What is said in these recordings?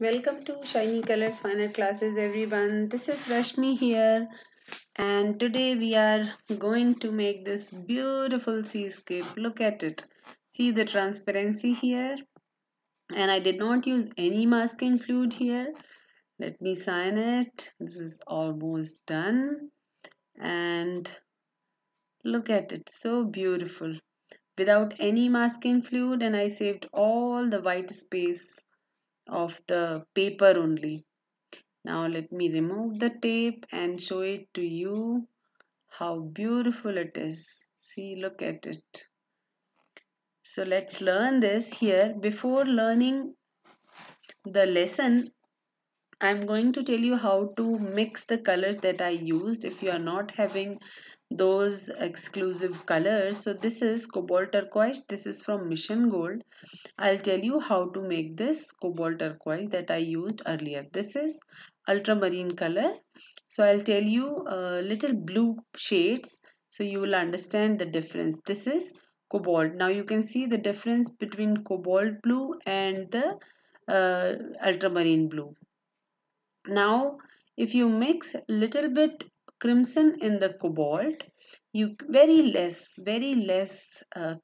Welcome to Shiny Colors Final Classes, everyone. This is Rashmi here, and today we are going to make this beautiful seascape. Look at it. See the transparency here, and I did not use any masking fluid here. Let me sign it. This is almost done, and look at it, so beautiful. Without any masking fluid, and I saved all the white space of the paper only. Now let me remove the tape and show it to you how beautiful it is. See, look at it. So let's learn this here. Before learning the lesson, I'm going to tell you how to mix the colors that I used if you are not having those exclusive colors. So this is Cobalt Turquoise. This is from Mission Gold. I'll tell you how to make this Cobalt Turquoise that I used earlier. This is Ultramarine color. So I'll tell you little blue shades so you will understand the difference. This is Cobalt. Now you can see the difference between Cobalt blue and the Ultramarine blue. Now, if you mix little bit crimson in the cobalt, you very less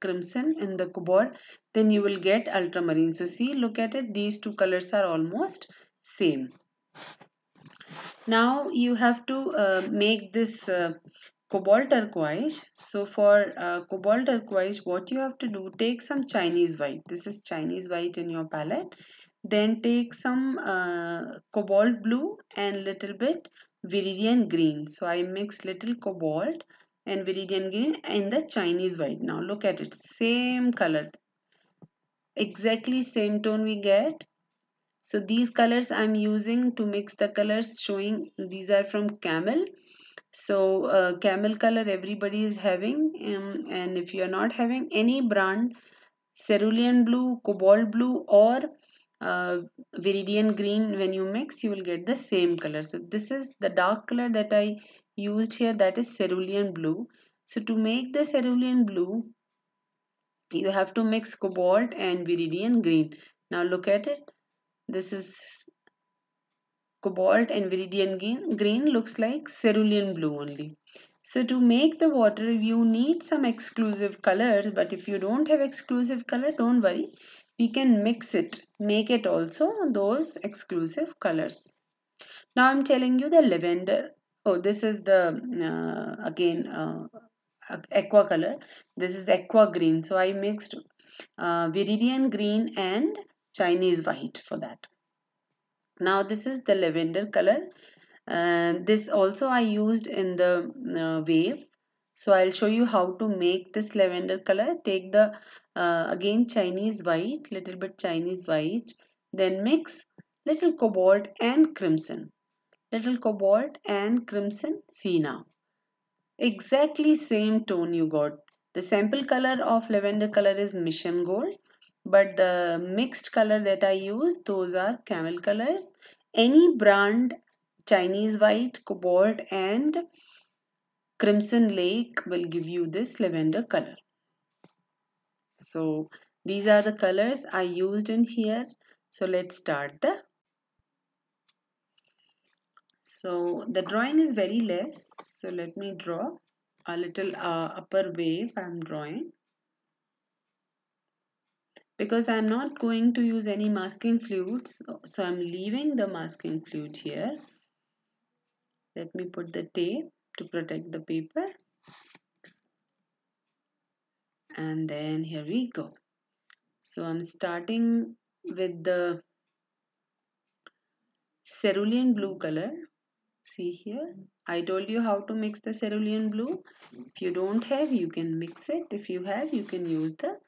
crimson in the cobalt, then you will get ultramarine. So see, look at it. These two colors are almost same. Now you have to make this cobalt turquoise. So for cobalt turquoise, what you have to do, take some Chinese white. This is Chinese white in your palette. Then take some cobalt blue and little bit Viridian green. So I mix little cobalt and Viridian green in the Chinese white. Now look at it, same color, exactly same tone we get. So these colors I'm using to mix the colors, showing these are from Camel. So Camel color everybody is having, and if you are not having any brand, Cerulean Blue, Cobalt Blue or uh, Viridian Green, when you mix you will get the same color. So this is the dark color that I used here, that is Cerulean Blue. So to make the Cerulean Blue, you have to mix Cobalt and Viridian Green. Now look at it. This is cobalt and green looks like cerulean blue only. So to make the water you need some exclusive colors, but if you don't have exclusive color, don't worry. We can mix it, make it also those exclusive colors. Now I'm telling you the lavender. Oh, this is the again aqua color. This is aqua green. So I mixed Viridian green and Chinese white for that. Now this is the lavender color. This also I used in the wave. So I'll show you how to make this lavender color. Take the again Chinese white, little bit Chinese white, then mix little cobalt and crimson. Little cobalt and crimson. See now. Exactly same tone you got. The sample color of lavender color is Mission Gold, but the mixed color that I use, those are camel colors. Any brand, Chinese white, cobalt and crimson lake will give you this lavender color. So these are the colors I used in here. So let's start the. So the drawing is very less. So let me draw a little upper wave I'm drawing. Because I'm not going to use any masking fluids, so I'm leaving the masking fluid here. Let me put the tape to protect the paper, and then here we go. So I'm starting with the cerulean blue color. See here, I told you how to mix the cerulean blue. If you don't have, you can mix it. If you have, you can use the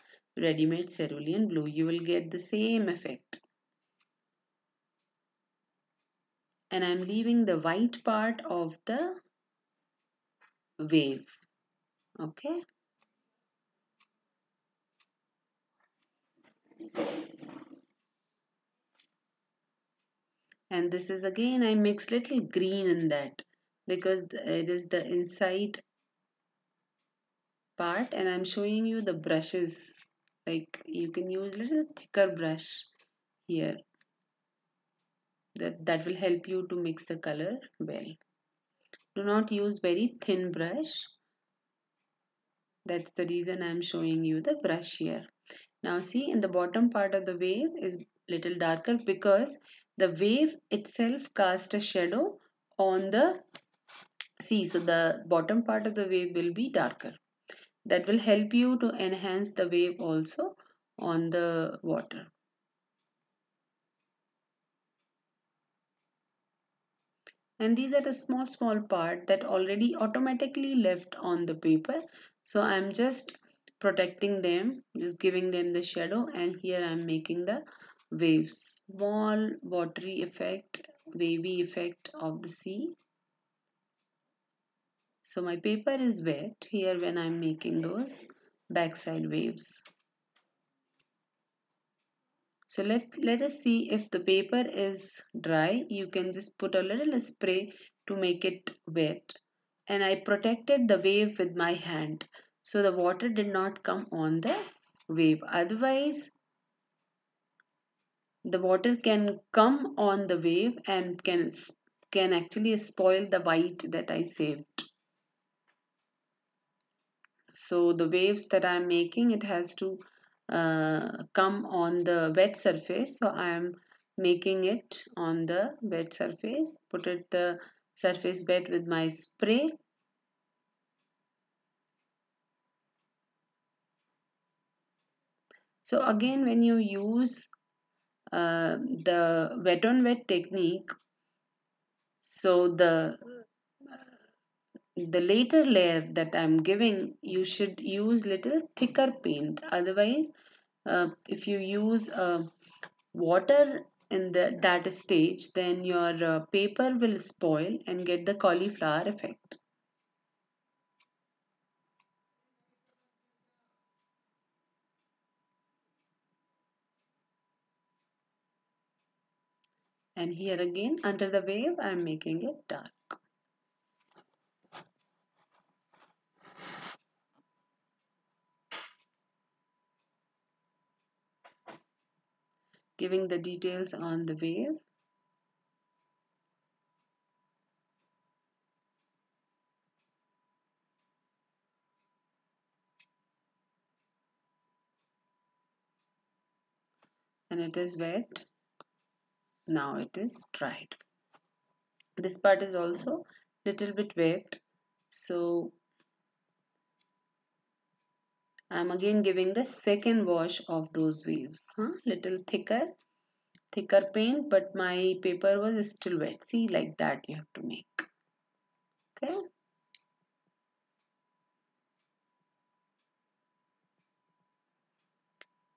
ready-made cerulean blue. You will get the same effect. And I'm leaving the white part of the wave. Okay. And this is again I mix little green in that because it is the inside part, and I'm showing you the brushes, like you can use little thicker brush here. That will help you to mix the color well. Do not use very thin brush. That's the reason I'm showing you the brush here. Now see, in the bottom part of the wave is little darker because the wave itself casts a shadow on the sea. So the bottom part of the wave will be darker. That will help you to enhance the wave also on the water. And these are the small part that already automatically left on the paper. So I'm just protecting them, just giving them the shadow, and here I'm making the waves, small watery effect, wavy effect of the sea. So my paper is wet here when I'm making those backside waves. So let us see if the paper is dry. You can just put a little spray to make it wet. And I protected the wave with my hand. So the water did not come on the wave. Otherwise, the water can come on the wave and can actually spoil the white that I saved. So the waves that I'm making, it has to come on the wet surface. So I am making it on the wet surface. Put it the surface wet with my spray. So again, when you use the wet on wet technique, so the later layer that I'm giving, you should use little thicker paint. Otherwise, if you use water in that stage, then your paper will spoil and get the cauliflower effect. And here again, under the wave, I'm making it dark. Giving the details on the wave. And it is wet. Now it is dried. This part is also little bit wet. So I'm again giving the second wash of those waves. Little thicker paint, but my paper was still wet. See, like that you have to make. Okay.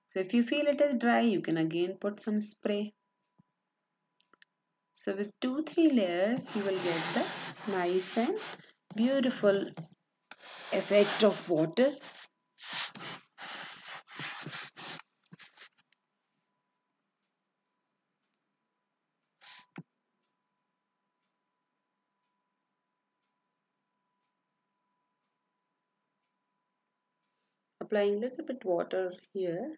So if you feel it is dry, you can again put some spray. So with 2-3 layers, you will get the nice and beautiful effect of water. Applying little bit water here.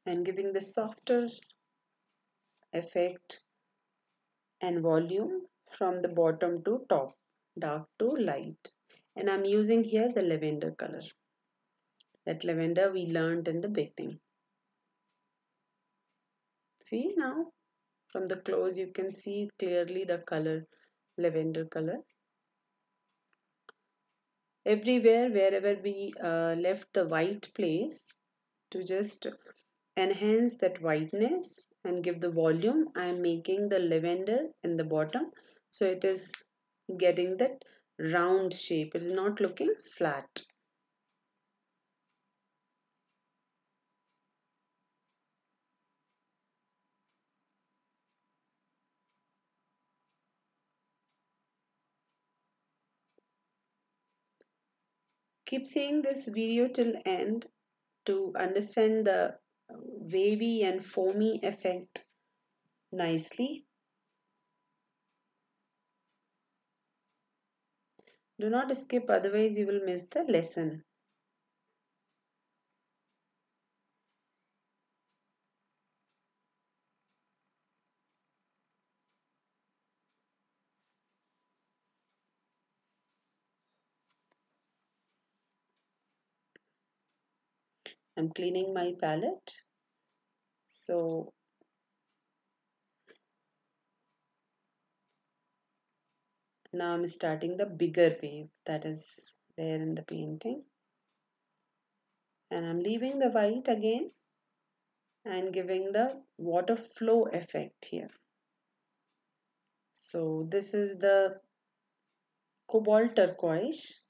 And giving the softer effect and volume from the bottom to top, dark to light. And I'm using here the lavender color. That lavender we learned in the beginning. See now, from the close you can see clearly the color, lavender color. Everywhere, wherever we left the white place, to just enhance that whiteness and give the volume, I am making the lavender in the bottom. So it is getting that round shape. It is not looking flat. Keep seeing this video till end to understand the wavy and foamy effect nicely. Do not skip, otherwise you will miss the lesson. I'm cleaning my palette. So now I'm starting the bigger wave that is there in the painting. And I'm leaving the white again and giving the water flow effect here. So this is the cobalt turquoise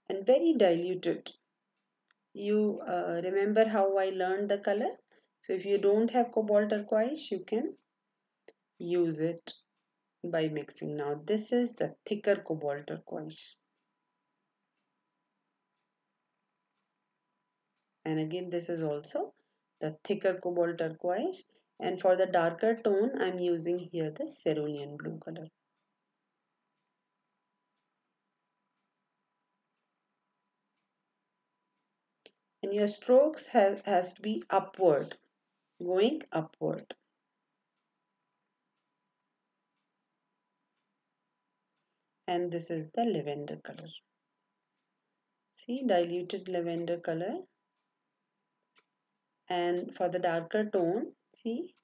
and very diluted. You remember how I learned the color? So if you don't have cobalt turquoise, you can use it by mixing. Now this is the thicker cobalt turquoise. And again this is also the thicker cobalt turquoise, and for the darker tone I'm using here the cerulean blue color. And your strokes has to be upward, going upward. And this is the lavender color. See, diluted lavender color. And for the darker tone, see,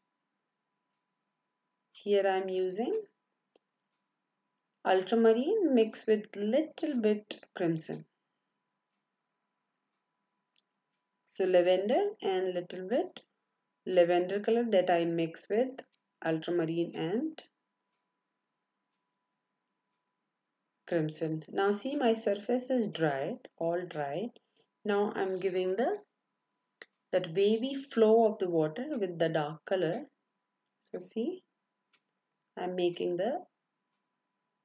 here I'm using ultramarine mixed with little bit crimson. So lavender and little bit lavender color that I mix with ultramarine and crimson. Now see, my surface is dried, all dried. Now I'm giving that wavy flow of the water with the dark color. So see, I'm making the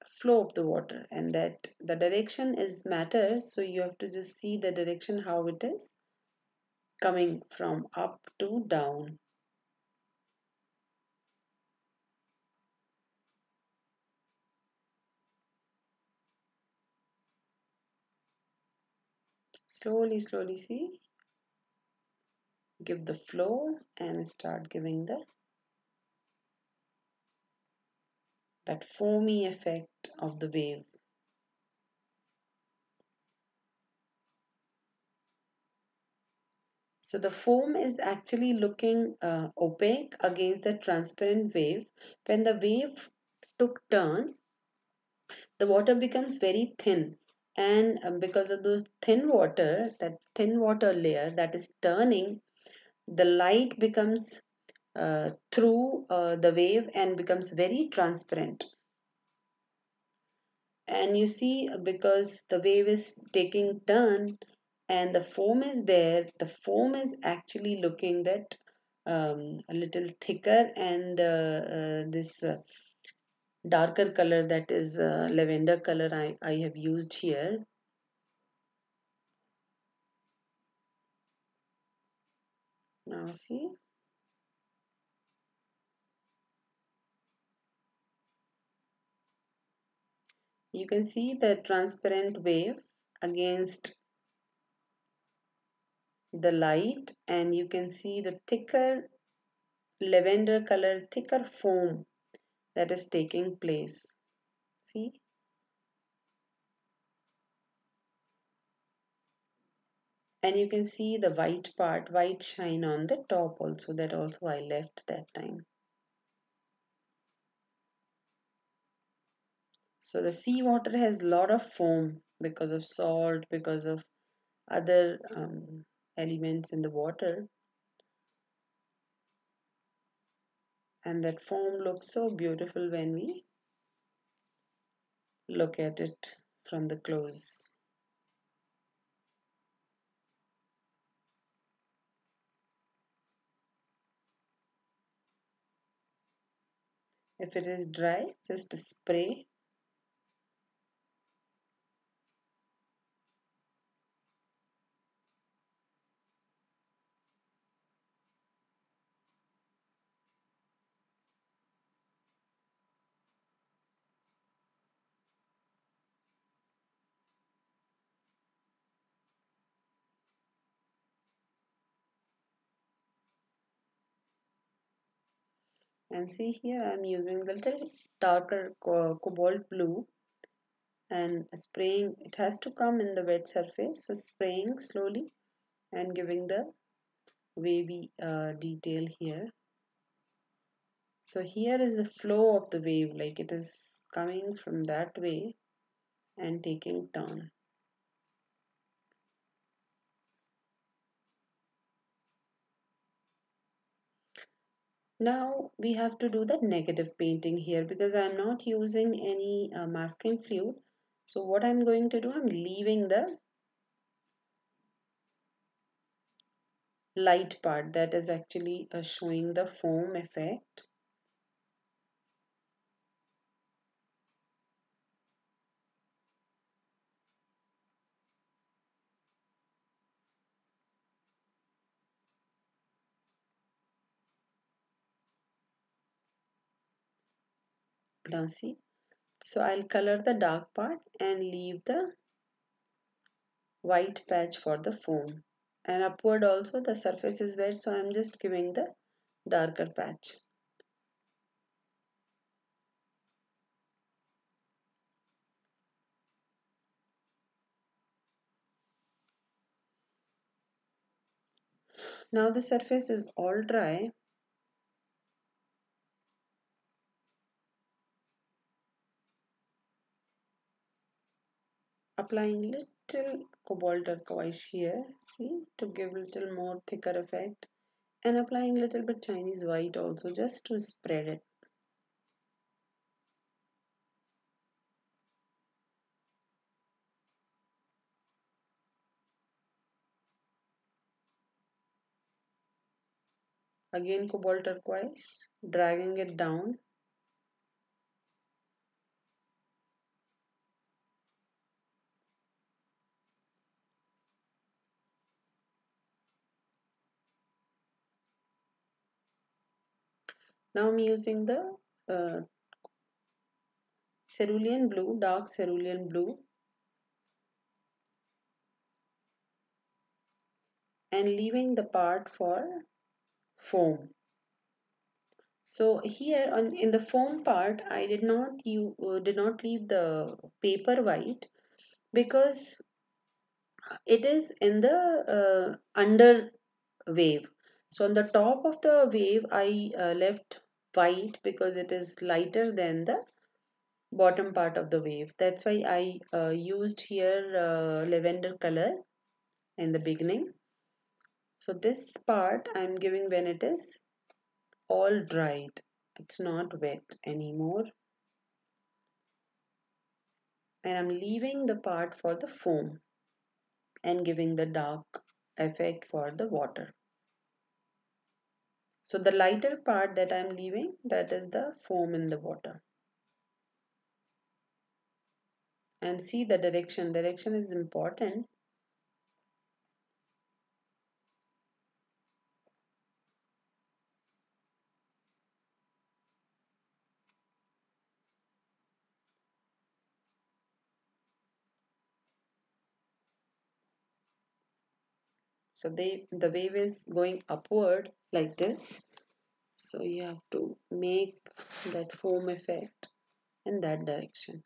flow of the water, and that the direction is matters, so you have to just see the direction how it is coming from up to down. Slowly see, give the flow and start giving that foamy effect of the wave. So the foam is actually looking opaque against the transparent wave. When the wave took turn, the water becomes very thin, and because of those thin water, that thin water layer that is turning, the light becomes through the wave and becomes very transparent. And you see, because the wave is taking turn and the foam is there, the foam is actually looking that a little thicker, and this darker color, that is lavender color, I have used here. Now see, you can see the transparent wave against the light, and you can see the thicker lavender color, thicker foam that is taking place. See, and you can see the white part, white shine on the top also, that also I left that time. So the seawater has a lot of foam because of salt, because of other elements in the water, and that foam looks so beautiful when we look at it from the close. If it is dry, just spray. And see here I'm using the little darker cobalt blue and spraying. It has to come in the wet surface, so spraying slowly and giving the wavy detail here. So here is the flow of the wave, like it is coming from that way and taking turn. Now we have to do the negative painting here because I'm not using any masking fluid. So what I'm going to do, I'm leaving the light part that is actually showing the foam effect. Now see, so I'll color the dark part and leave the white patch for the foam. And upward also the surface is wet, so I'm just giving the darker patch. Now the surface is all dry. Applying little cobalt turquoise here, see, to give little more thicker effect, and applying little bit Chinese white also just to spread it. Again cobalt turquoise, dragging it down. Now I'm using the cerulean blue, dark cerulean blue, and leaving the part for foam. So here on in the foam part, I did not leave the paper white because it is in the under wave. So on the top of the wave, I left white because it is lighter than the bottom part of the wave. That's why I used here lavender color in the beginning. So this part I'm giving when it is all dried. It's not wet anymore. And I'm leaving the part for the foam and giving the dark effect for the water. So the lighter part that I'm leaving, that is the foam in the water. And see the direction. Direction is important. So the wave is going upward like this. So you have to make that foam effect in that direction.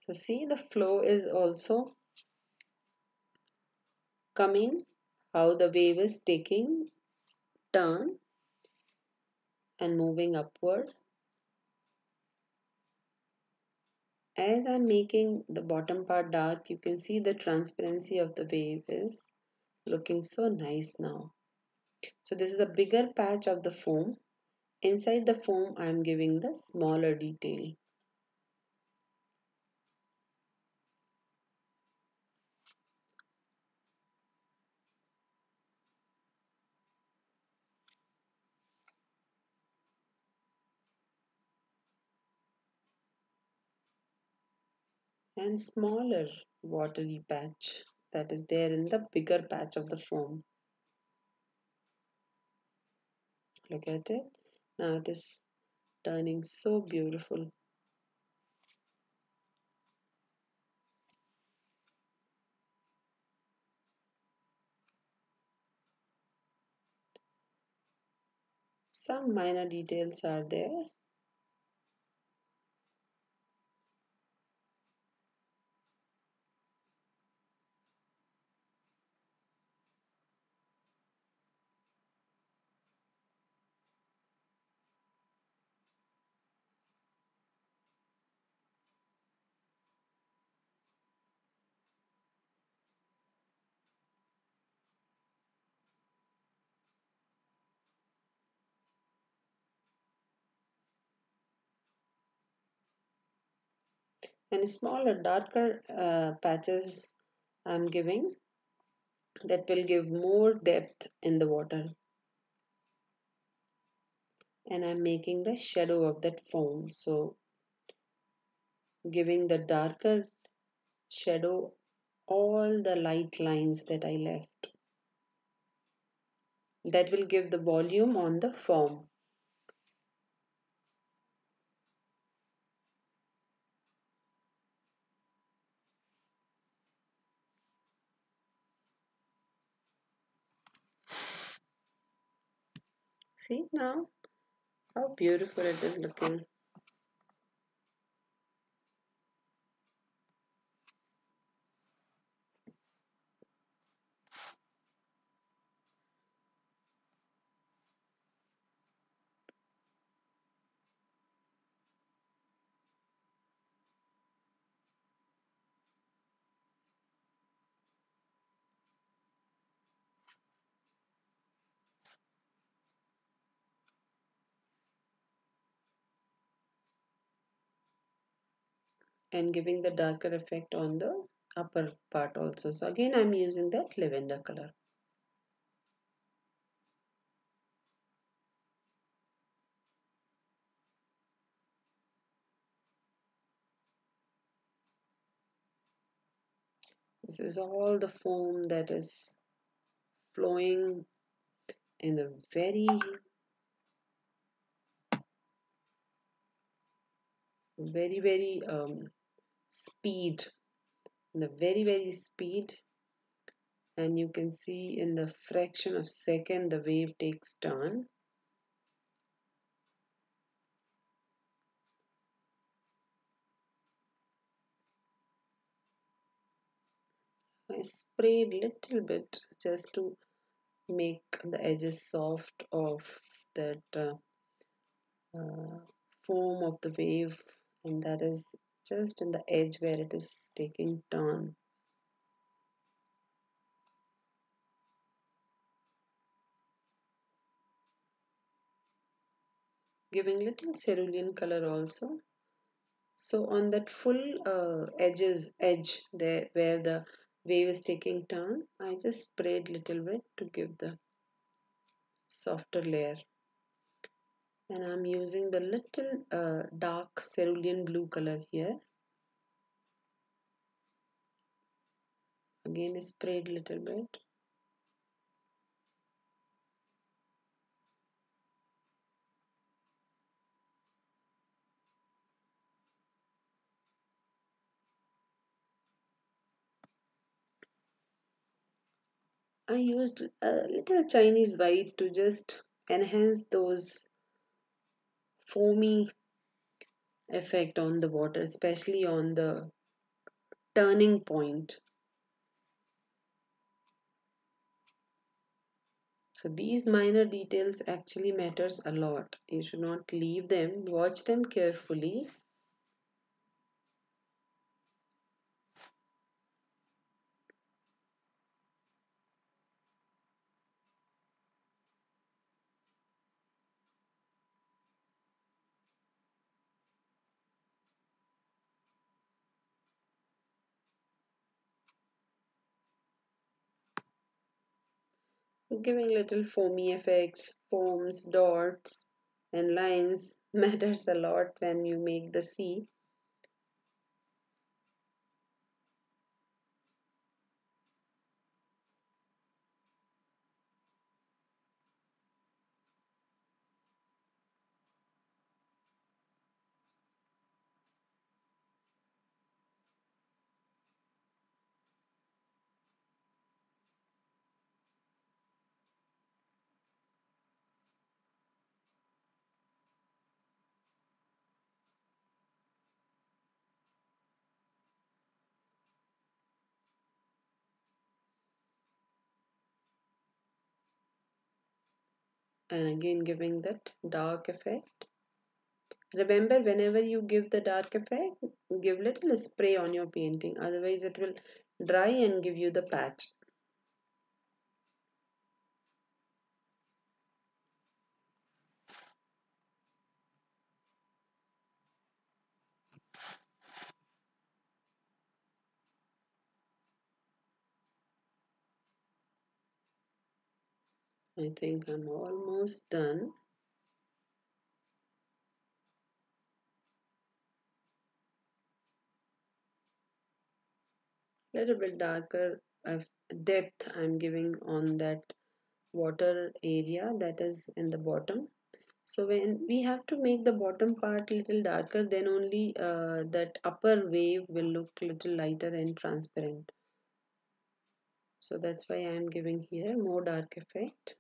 So see the flow is also coming, how the wave is taking turn and moving upward. As I'm making the bottom part dark, you can see the transparency of the wave is looking so nice now. So this is a bigger patch of the foam. Inside the foam, I'm giving the smaller detail. and smaller watery patch that is there in the bigger patch of the foam. Look at it. Now it is turning so beautiful. Some minor details are there. And smaller, darker patches I'm giving that will give more depth in the water. And I'm making the shadow of that foam. So giving the darker shadow all the light lines that I left. That will give the volume on the foam. See now how beautiful it is looking. And giving the darker effect on the upper part also. So again I'm using that lavender color. This is all the foam that is flowing in a very speed, in a very speed, and you can see in the fraction of second the wave takes turn. I sprayed little bit just to make the edges soft of that uh, foam of the wave, and that is just in the edge where it is taking turn. Giving little cerulean color also. So on that full edge there where the wave is taking turn, I just sprayed little bit to give the softer layer. And I'm using the little dark cerulean blue color here. Again sprayed little bit. I used a little Chinese white to just enhance those foamy effect on the water, especially on the turning point. So these minor details actually matters a lot. You should not leave them. Watch them carefully. Giving little foamy effects, foams, dots, and lines matters a lot when you make the sea. and again giving that dark effect. Remember, whenever you give the dark effect, give little spray on your painting, otherwise it will dry and give you the patch. I think I'm almost done. Little bit darker depth I'm giving on that water area that is in the bottom. So when we have to make the bottom part little darker, then only that upper wave will look little lighter and transparent. So that's why I am giving here more dark effect.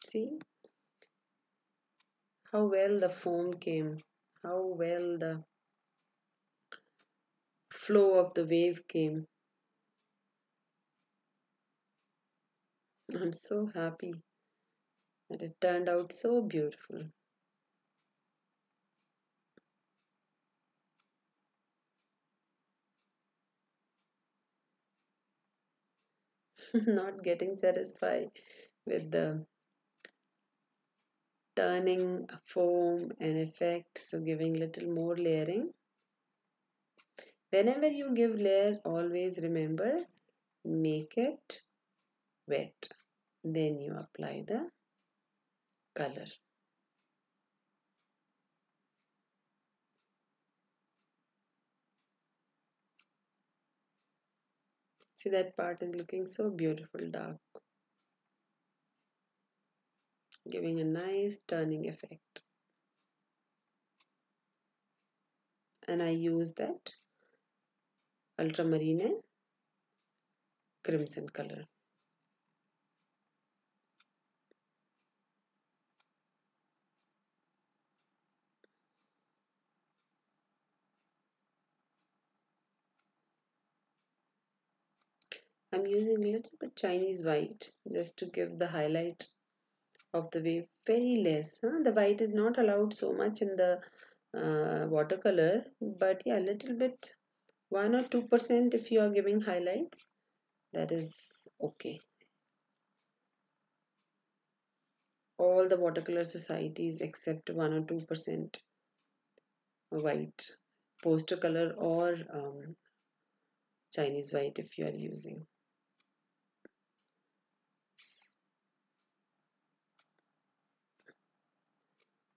See how well the foam came, how well the flow of the wave came. I'm so happy that it turned out so beautiful. Not getting satisfied with the turning foam and effect, so giving little more layering. Whenever you give layer, always remember, make it wet, then you apply the color. See, that part is looking so beautiful dark, giving a nice turning effect. And I use that ultramarine crimson color. I'm using a little bit Chinese white just to give the highlight of the wave, very less. The white is not allowed so much in the watercolor, but yeah, a little bit, 1 or 2% if you are giving highlights, that is okay. All the watercolor societies except 1 or 2% white, poster color or Chinese white if you are using.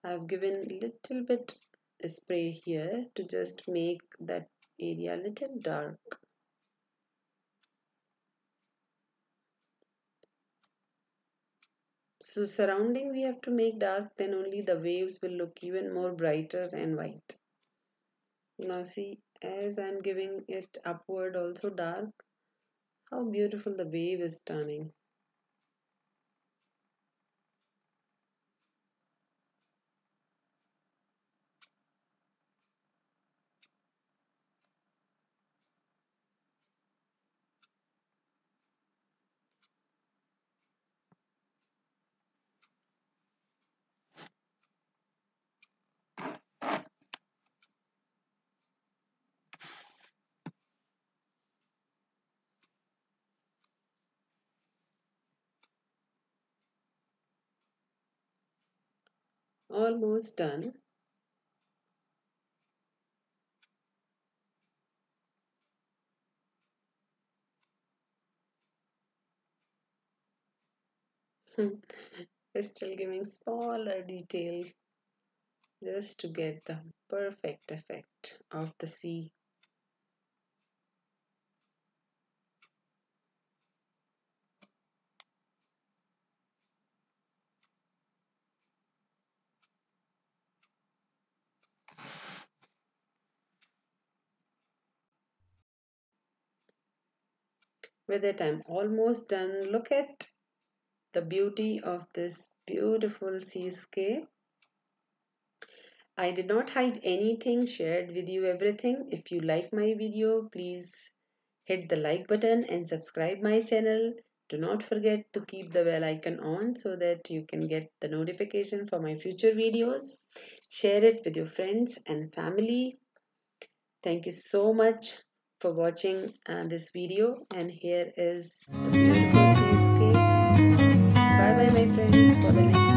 I've given little bit spray here to just make that area a little dark. So surrounding we have to make dark, then only the waves will look even more brighter and white. Now see, as I'm giving it upward also dark, how beautiful the wave is turning. Almost done. Still giving smaller detail just to get the perfect effect of the sea. With it, I'm almost done. Look at the beauty of this beautiful seascape. I did not hide anything, shared with you everything. If you like my video, please hit the like button and subscribe my channel. Do not forget to keep the bell icon on so that you can get the notification for my future videos. Share it with your friends and family. Thank you so much for watching this video, and here is the beautiful seascape. Bye bye my friends for the next